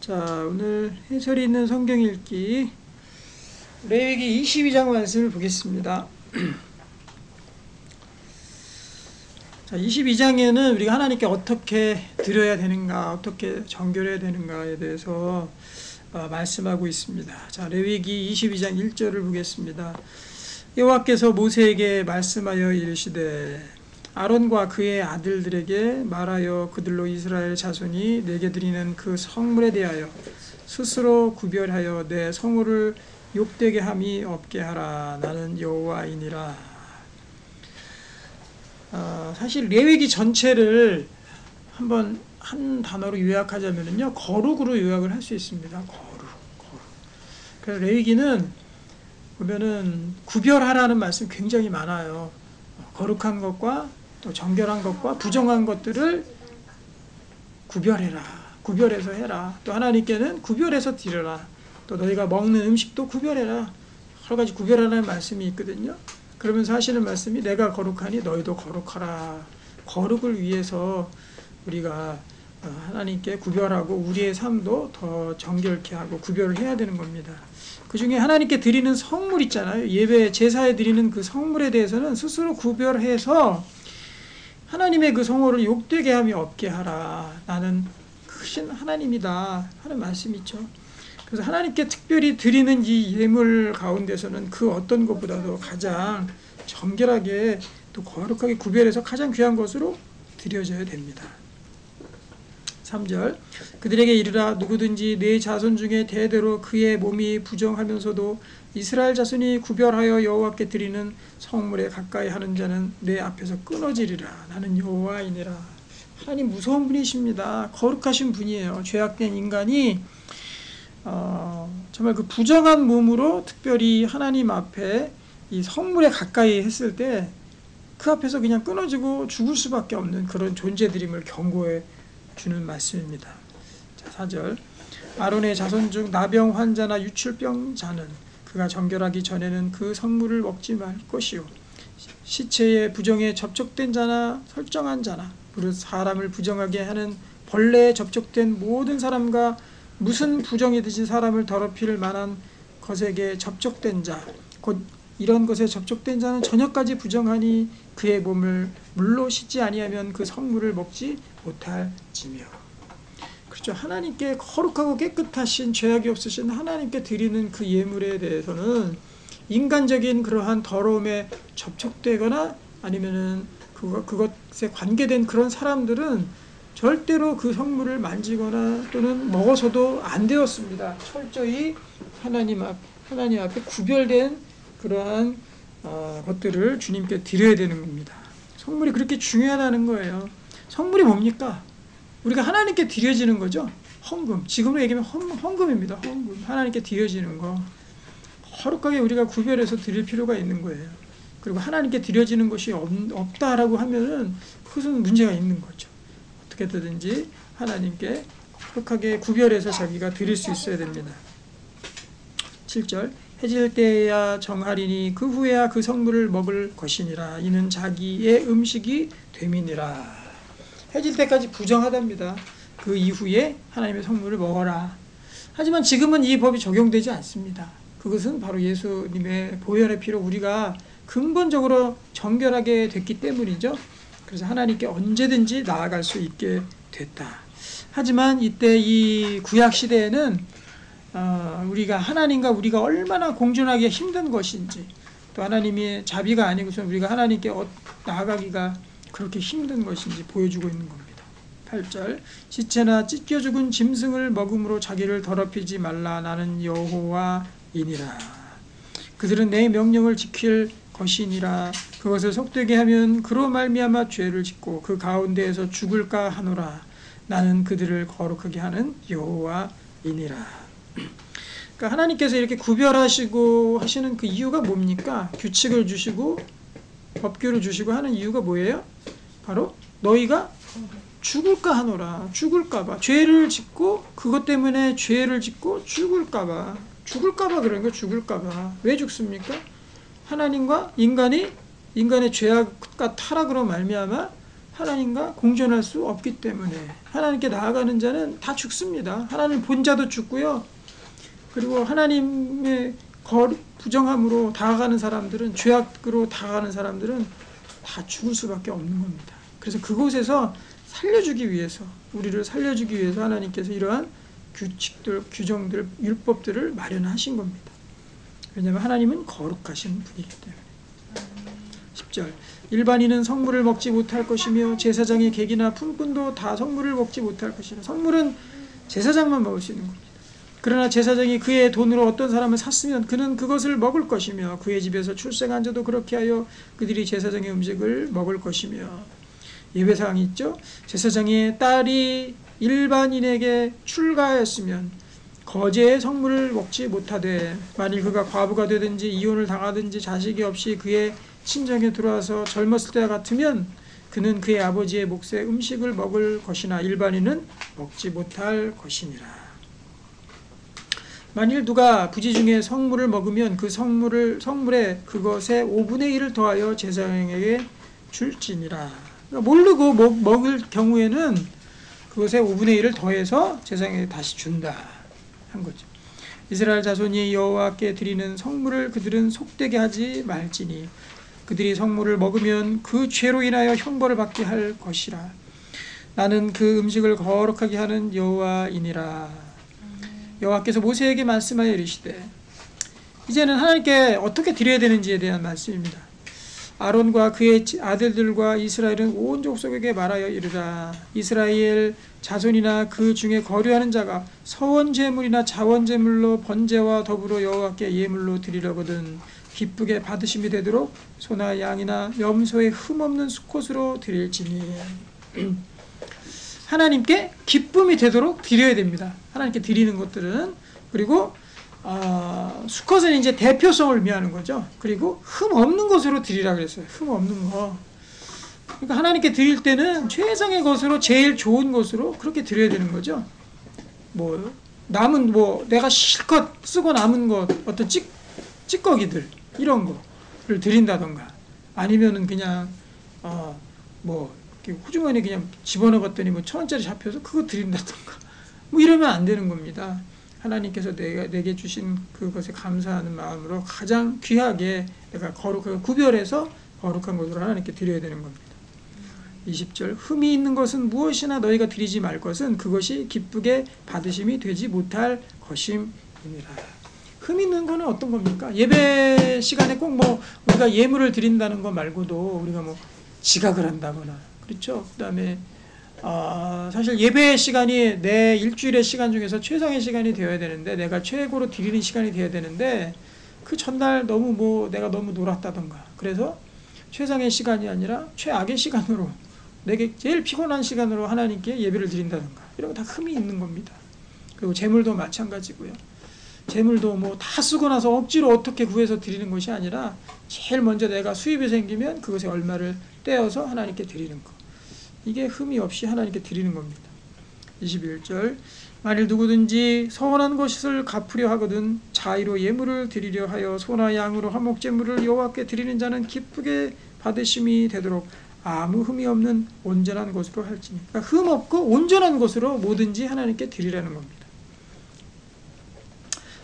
자, 오늘 해설이 있는 성경 읽기 레위기 22장 말씀을 보겠습니다. 자, 22장에는 우리가 하나님께 어떻게 드려야 되는가, 어떻게 정결해야 되는가에 대해서 말씀하고 있습니다. 자, 레위기 22장 1절을 보겠습니다. 여호와께서 모세에게 말씀하여 이르시되 아론과 그의 아들들에게 말하여 그들로 이스라엘 자손이 내게 드리는 그 성물에 대하여 스스로 구별하여 내 성물을 욕되게 함이 없게 하라. 나는 여호와이니라. 사실 레위기 전체를 한번 한 단어로 요약하자면요, 거룩으로 요약을 할 수 있습니다. 거룩. 그래서 레위기는 보면은 구별하라는 말씀 굉장히 많아요. 거룩한 것과 또 정결한 것과 부정한 것들을 구별해라. 구별해서 해라. 또 하나님께는 구별해서 드려라. 또 너희가 먹는 음식도 구별해라. 여러 가지 구별하라는 말씀이 있거든요. 그러면서 하시는 말씀이 내가 거룩하니 너희도 거룩하라. 거룩을 위해서 우리가 하나님께 구별하고 우리의 삶도 더 정결케 하고 구별을 해야 되는 겁니다. 그 중에 하나님께 드리는 성물 있잖아요. 예배 제사에 드리는 그 성물에 대해서는 스스로 구별해서 하나님의 그 성호를 욕되게 함이 없게 하라. 나는 크신 하나님이다 하는 말씀이 있죠. 그래서 하나님께 특별히 드리는 이 예물 가운데서는 그 어떤 것보다도 가장 정결하게 또 거룩하게 구별해서 가장 귀한 것으로 드려져야 됩니다. 3절 그들에게 이르라. 누구든지 내 자손 중에 대대로 그의 몸이 부정하면서도 이스라엘 자손이 구별하여 여호와께 드리는 성물에 가까이 하는 자는 내 앞에서 끊어지리라. 나는 여호와이니라. 하나님 무서운 분이십니다. 거룩하신 분이에요. 죄악된 인간이 정말 그 부정한 몸으로 특별히 하나님 앞에 이 성물에 가까이 했을 때 그 앞에서 그냥 끊어지고 죽을 수밖에 없는 그런 존재들임을 경고해 주는 말씀입니다. 자, 4절 아론의 자손 중 나병 환자나 유출병자는 그가 정결하기 전에는 그 성물을 먹지 말 것이요 시체의 부정에 접촉된 자나 설정한 자나 무릇 사람을 부정하게 하는 벌레에 접촉된 모든 사람과 무슨 부정이든지 사람을 더럽힐 만한 것에게 접촉된 자 곧 이런 것에 접촉된 자는 저녁까지 부정하니 그의 몸을 물로 씻지 아니하면 그 성물을 먹지 못할지며. 그렇죠. 하나님께 거룩하고 깨끗하신 죄악이 없으신 하나님께 드리는 그 예물에 대해서는 인간적인 그러한 더러움에 접촉되거나 아니면은 그것에 관계된 그런 사람들은 절대로 그 성물을 만지거나 또는 먹어서도 안 되었습니다. 철저히 하나님 앞에 구별된 그러한 것들을 주님께 드려야 되는 겁니다. 성물이 그렇게 중요하다는 거예요. 성물이 뭡니까? 우리가 하나님께 드려지는 거죠. 헌금. 지금으로 얘기하면 헌금입니다. 헌금. 하나님께 드려지는 거. 거룩하게 우리가 구별해서 드릴 필요가 있는 거예요. 그리고 하나님께 드려지는 것이 없다라고 하면은 그것은 문제가 있는 거죠. 어떻게든지 하나님께 거룩하게 구별해서 자기가 드릴 수 있어야 됩니다. 7절 해질 때야 정하리니 그 후에야 그 성물을 먹을 것이니라. 이는 자기의 음식이 됨이니라. 해질 때까지 부정하답니다. 그 이후에 하나님의 성물을 먹어라. 하지만 지금은 이 법이 적용되지 않습니다. 그것은 바로 예수님의 보혈의 피로 우리가 근본적으로 정결하게 됐기 때문이죠. 그래서 하나님께 언제든지 나아갈 수 있게 됐다. 하지만 이때 이 구약 시대에는 우리가 하나님과 우리가 얼마나 공존하기 힘든 것인지 또 하나님의 자비가 아니고서 우리가 하나님께 나아가기가 그렇게 힘든 것인지 보여주고 있는 겁니다. 8절 시체나 찢겨 죽은 짐승을 먹음으로 자기를 더럽히지 말라. 나는 여호와이니라. 그들은 내 명령을 지킬 것이니라. 그것을 속되게 하면 그로 말미암아 죄를 짓고 그 가운데에서 죽을까 하노라. 나는 그들을 거룩하게 하는 여호와이니라. 그러니까 하나님께서 이렇게 구별하시고 하시는 그 이유가 뭡니까? 규칙을 주시고 법규를 주시고 하는 이유가 뭐예요? 바로 너희가 죽을까 하노라. 죽을까봐 죄를 짓고 그것 때문에 죄를 짓고 죽을까봐 그런 거. 죽을까봐. 왜 죽습니까? 하나님과 인간의 죄악과 타락으로 말미암아 하나님과 공존할 수 없기 때문에 하나님께 나아가는 자는 다 죽습니다. 하나님 본자도 죽고요. 그리고 하나님의 부정함으로 다가가는 사람들은, 죄악으로 다가가는 사람들은 다 죽을 수밖에 없는 겁니다. 그래서 그곳에서 살려주기 위해서, 우리를 살려주기 위해서 하나님께서 이러한 규칙들, 규정들, 율법들을 마련하신 겁니다. 왜냐하면 하나님은 거룩하신 분이기 때문에. 10절, 일반인은 성물을 먹지 못할 것이며 제사장의 객이나 품꾼도 다 성물을 먹지 못할 것이라. 성물은 제사장만 먹을 수 있는 겁니다. 그러나 제사장이 그의 돈으로 어떤 사람을 샀으면 그는 그것을 먹을 것이며 그의 집에서 출생한 자도 그렇게 하여 그들이 제사장의 음식을 먹을 것이며. 예외사항이 있죠. 제사장의 딸이 일반인에게 출가하였으면 거제의 성물을 먹지 못하되, 만일 그가 과부가 되든지 이혼을 당하든지 자식이 없이 그의 친정에 들어와서 젊었을 때와 같으면 그는 그의 아버지의 몫의 음식을 먹을 것이나 일반인은 먹지 못할 것이니라. 만일 누가 부지 중에 성물을 먹으면 그 성물에 그것의 5분의 1을 더하여 제사장에게 줄지니라. 그러니까 모르고 먹을 경우에는 그것의 5분의 1을 더해서 제사장에게 다시 준다 한 거죠. 이스라엘 자손이 여호와께 드리는 성물을 그들은 속되게 하지 말지니 그들이 성물을 먹으면 그 죄로 인하여 형벌을 받게 할 것이라. 나는 그 음식을 거룩하게 하는 여호와이니라. 여호와께서 모세에게 말씀하여 이르시되, 이제는 하나님께 어떻게 드려야 되는지에 대한 말씀입니다. 아론과 그의 아들들과 이스라엘은 온 족속에게 말하여 이르라. 이스라엘 자손이나 그 중에 거류하는 자가 서원제물이나 자원제물로 번제와 더불어 여호와께 예물로 드리려거든 기쁘게 받으심이 되도록 소나 양이나 염소의 흠없는 수컷으로 드릴지니. 하나님께 기쁨이 되도록 드려야 됩니다. 하나님께 드리는 것들은. 그리고 수컷은 이제 대표성을 의미하는 거죠. 그리고 흠 없는 것으로 드리라 그랬어요. 흠 없는 거. 그러니까 하나님께 드릴 때는 최상의 것으로, 제일 좋은 것으로 그렇게 드려야 되는 거죠. 뭐 남은, 내가 실컷 쓰고 남은 것, 어떤 찌꺼기들 이런 거를 드린다던가, 아니면은 그냥 호주머니에 그냥 집어넣었더니 1,000원짜리 잡혀서 그거 드린다던가, 이러면 안 되는 겁니다. 하나님께서 내게 주신 그것에 감사하는 마음으로 가장 귀하게 내가 거룩하게 구별해서 거룩한 것으로 하나님께 드려야 되는 겁니다. 20절, 흠이 있는 것은 무엇이나 너희가 드리지 말 것은 그것이 기쁘게 받으심이 되지 못할 것임이니라. 흠 있는 거는 어떤 겁니까? 예배 시간에 꼭 우리가 예물을 드린다는 거 말고도 우리가 지각을 한다거나, 그렇죠. 그 다음에 사실 예배 시간이 내 일주일의 시간 중에서 최상의 시간이 되어야 되는데, 내가 최고로 드리는 시간이 되어야 되는데, 그 전날 내가 너무 놀았다던가, 그래서 최상의 시간이 아니라 최악의 시간으로, 내게 제일 피곤한 시간으로 하나님께 예배를 드린다던가, 이런 거 다 흠이 있는 겁니다. 그리고 재물도 마찬가지고요. 재물도 다 쓰고 나서 억지로 어떻게 구해서 드리는 것이 아니라 제일 먼저 내가 수입이 생기면 그것의 얼마를 떼어서 하나님께 드리는 것, 이게 흠이 없이 하나님께 드리는 겁니다. 21절, 만일 누구든지 서원한 것을 갚으려 하거든 자의로 예물을 드리려 하여 소나 양으로 화목제물을 여호와께 드리는 자는 기쁘게 받으심이 되도록 아무 흠이 없는 온전한 것으로 할지니. 그러니까 흠 없고 온전한 것으로 뭐든지 하나님께 드리라는 겁니다.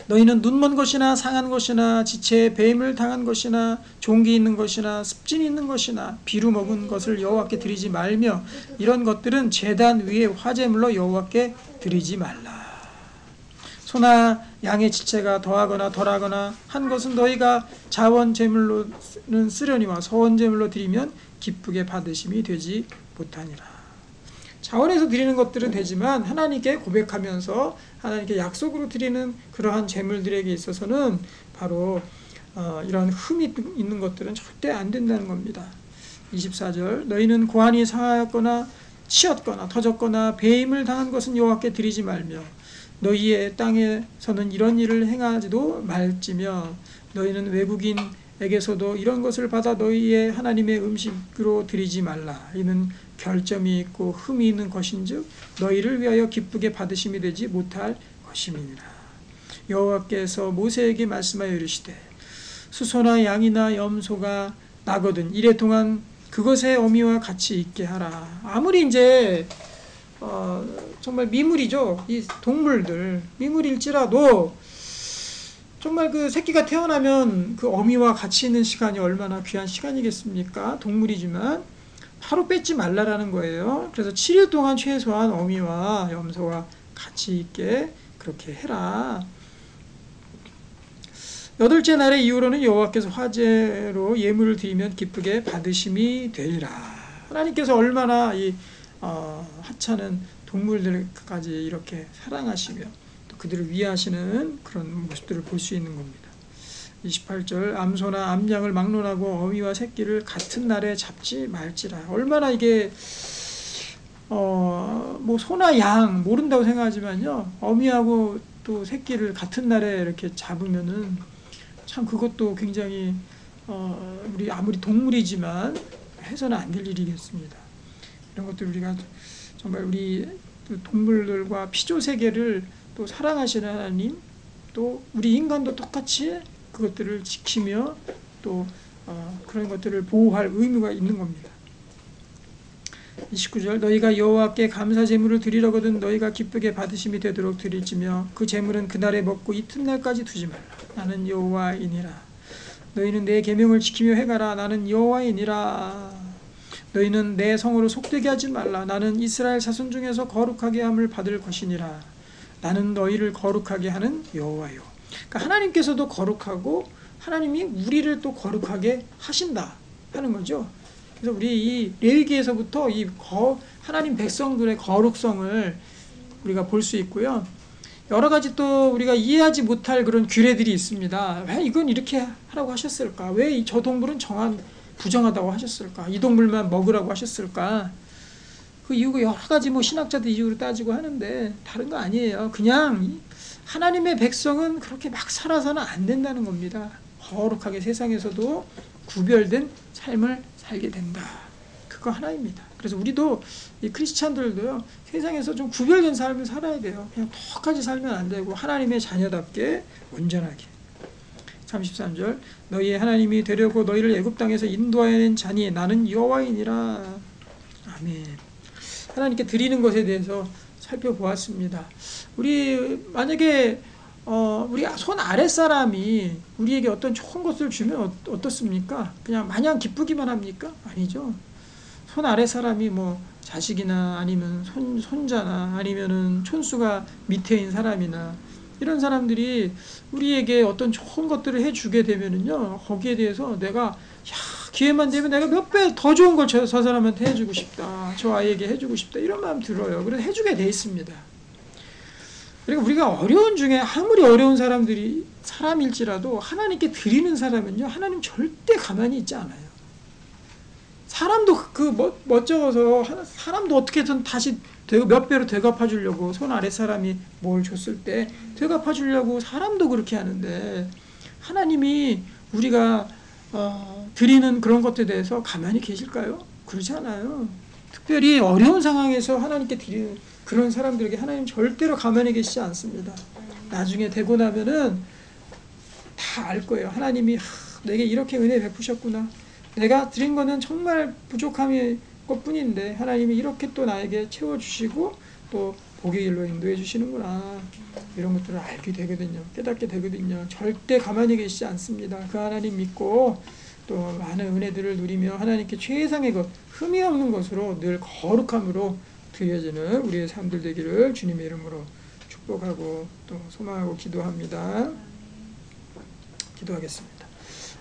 너희는 눈먼 것이나 상한 것이나 지체에 배임을 당한 것이나 종기 있는 것이나 습진이 있는 것이나 비루 먹은 것을 여호와께 드리지 말며 이런 것들은 제단 위에 화제물로 여호와께 드리지 말라. 소나 양의 지체가 더하거나 덜하거나 한 것은 너희가 자원제물로는 쓰려니와 서원제물로 드리면 기쁘게 받으심이 되지 못하니라. 자원에서 드리는 것들은 되지만 하나님께 고백하면서 하나님께 약속으로 드리는 그러한 제물들에게 있어서는 바로 이런 흠이 있는 것들은 절대 안 된다는 겁니다. 24절, 너희는 고환이 상하였거나 치었거나 터졌거나 배임을 당한 것은 여호와께 드리지 말며 너희의 땅에서는 이런 일을 행하지도 말지며 너희는 외국인에게서도 이런 것을 받아 너희의 하나님의 음식으로 드리지 말라. 이는 결점이 있고 흠이 있는 것인즉 너희를 위하여 기쁘게 받으심이 되지 못할 것임이니라. 여호와께서 모세에게 말씀하여 이르시되 수소나 양이나 염소가 나거든 이래 동안 그것의 어미와 같이 있게 하라. 아무리 이제 정말 미물이죠. 이 동물들 미물일지라도 정말 그 새끼가 태어나면 그 어미와 같이 있는 시간이 얼마나 귀한 시간이겠습니까? 동물이지만 바로 뺏지 말라라는 거예요. 그래서 7일 동안 최소한 어미와 염소와 같이 있게 그렇게 해라. 8째 날의 이후로는 여호와께서 화제로 예물을 드리면 기쁘게 받으심이 되리라. 하나님께서 얼마나 이 하찮은 동물들까지 이렇게 사랑하시며 또 그들을 위하시는 그런 모습들을 볼 수 있는 겁니다. 28절 암소나 암양을 막론하고 어미와 새끼를 같은 날에 잡지 말지라. 얼마나 이게 뭐 소나 양 모른다고 생각하지만요, 어미하고 또 새끼를 같은 날에 이렇게 잡으면은 참 그것도 굉장히 우리 아무리 동물이지만 해서는 안 될 일이겠습니다. 이런 것들 우리가 정말 우리 동물들과 피조 세계를 또 사랑하시는 하나님, 또 우리 인간도 똑같이 그것들을 지키며 또 그런 것들을 보호할 의무가 있는 겁니다. 29절 너희가 여호와께 감사 제물을 드리려거든 너희가 기쁘게 받으심이 되도록 드릴지며 그 제물은 그날에 먹고 이튿날까지 두지 말라. 나는 여호와이니라. 너희는 내 계명을 지키며 행하라. 나는 여호와이니라. 너희는 내 성으로 속되게 하지 말라. 나는 이스라엘 자손 중에서 거룩하게 함을 받을 것이니라. 나는 너희를 거룩하게 하는 여호와요. 그러니까 하나님께서도 거룩하고 하나님이 우리를 또 거룩하게 하신다 하는 거죠. 그래서 우리 이 레위기에서부터 이 하나님 백성들의 거룩성을 우리가 볼 수 있고요. 여러 가지 또 우리가 이해하지 못할 그런 규례들이 있습니다. 왜 이건 이렇게 하라고 하셨을까? 왜 저 동물은 부정하다고 하셨을까? 이 동물만 먹으라고 하셨을까? 그 이유가 여러 가지 뭐 신학자들 이유로 따지고 하는데 다른 거 아니에요. 그냥 하나님의 백성은 그렇게 막 살아서는 안 된다는 겁니다. 거룩하게 세상에서도 구별된 삶을 살게 된다. 그거 하나입니다. 그래서 우리도 이 크리스찬들도요, 세상에서 좀 구별된 삶을 살아야 돼요. 그냥 똑같이 살면 안 되고 하나님의 자녀답게 온전하게. 33절 너희의 하나님이 되려고 너희를 애굽 땅에서 인도하여낸 자니 나는 여호와이니라. 아멘. 하나님께 드리는 것에 대해서 살펴보았습니다. 우리 만약에 우리 손 아랫 사람이 우리에게 어떤 좋은 것을 주면 어떻습니까? 그냥 마냥 기쁘기만 합니까? 아니죠. 손 아랫 사람이 뭐 자식이나 아니면 손자나 아니면은 촌수가 밑에 있는 사람이나 이런 사람들이 우리에게 어떤 좋은 것들을 해주게 되면은요, 거기에 대해서 내가 기회만 되면 내가 몇 배 더 좋은 걸 저 사람한테 해주고 싶다, 저 아이에게 해주고 싶다, 이런 마음 들어요. 그래서 해주게 돼 있습니다. 그리고 우리가 어려운 중에 아무리 어려운 사람일지라도 하나님께 드리는 사람은요, 하나님 절대 가만히 있지 않아요. 사람도 멋쩍어서 사람도 어떻게든 다시 몇 배로 되갚아 주려고, 손 아래 사람이 뭘 줬을 때 되갚아 주려고 사람도 그렇게 하는데, 하나님이 우리가 드리는 그런 것들에 대해서 가만히 계실까요? 그렇지 않아요. 특별히 어려운 상황에서 하나님께 드리는 그런 사람들에게 하나님 절대로 가만히 계시지 않습니다. 나중에 되고 나면은 다 알 거예요. 하나님이 내게 이렇게 은혜 베푸셨구나. 내가 드린 거는 정말 부족함이 것뿐인데 하나님이 이렇게 또 나에게 채워주시고 또 복의 길로 인도해 주시는구나. 이런 것들을 알게 되거든요. 깨닫게 되거든요. 절대 가만히 계시지 않습니다. 그 하나님 믿고 또 많은 은혜들을 누리며 하나님께 최상의 것, 흠이 없는 것으로 늘 거룩함으로 드려지는 우리의 삶들 되기를 주님의 이름으로 축복하고 또 소망하고 기도합니다. 기도하겠습니다.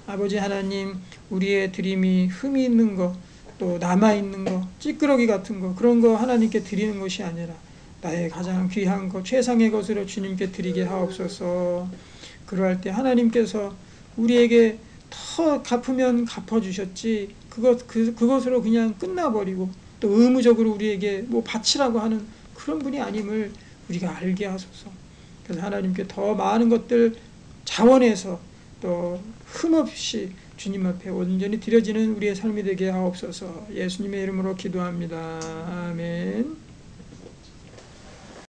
아버지 하나님, 우리의 드림이 흠이 있는 것, 또 남아있는 것, 찌끄러기 같은 것, 그런 거 하나님께 드리는 것이 아니라 나의 가장 귀한 것, 최상의 것으로 주님께 드리게 하옵소서. 그러할 때 하나님께서 우리에게 더 갚으면 갚아주셨지, 그것으로 그냥 끝나버리고 또 의무적으로 우리에게 뭐 바치라고 하는 그런 분이 아님을 우리가 알게 하소서. 그래서 하나님께 더 많은 것들 자원해서 또 흠없이 주님 앞에 온전히 드려지는 우리의 삶이 되게 하옵소서. 예수님의 이름으로 기도합니다. 아멘.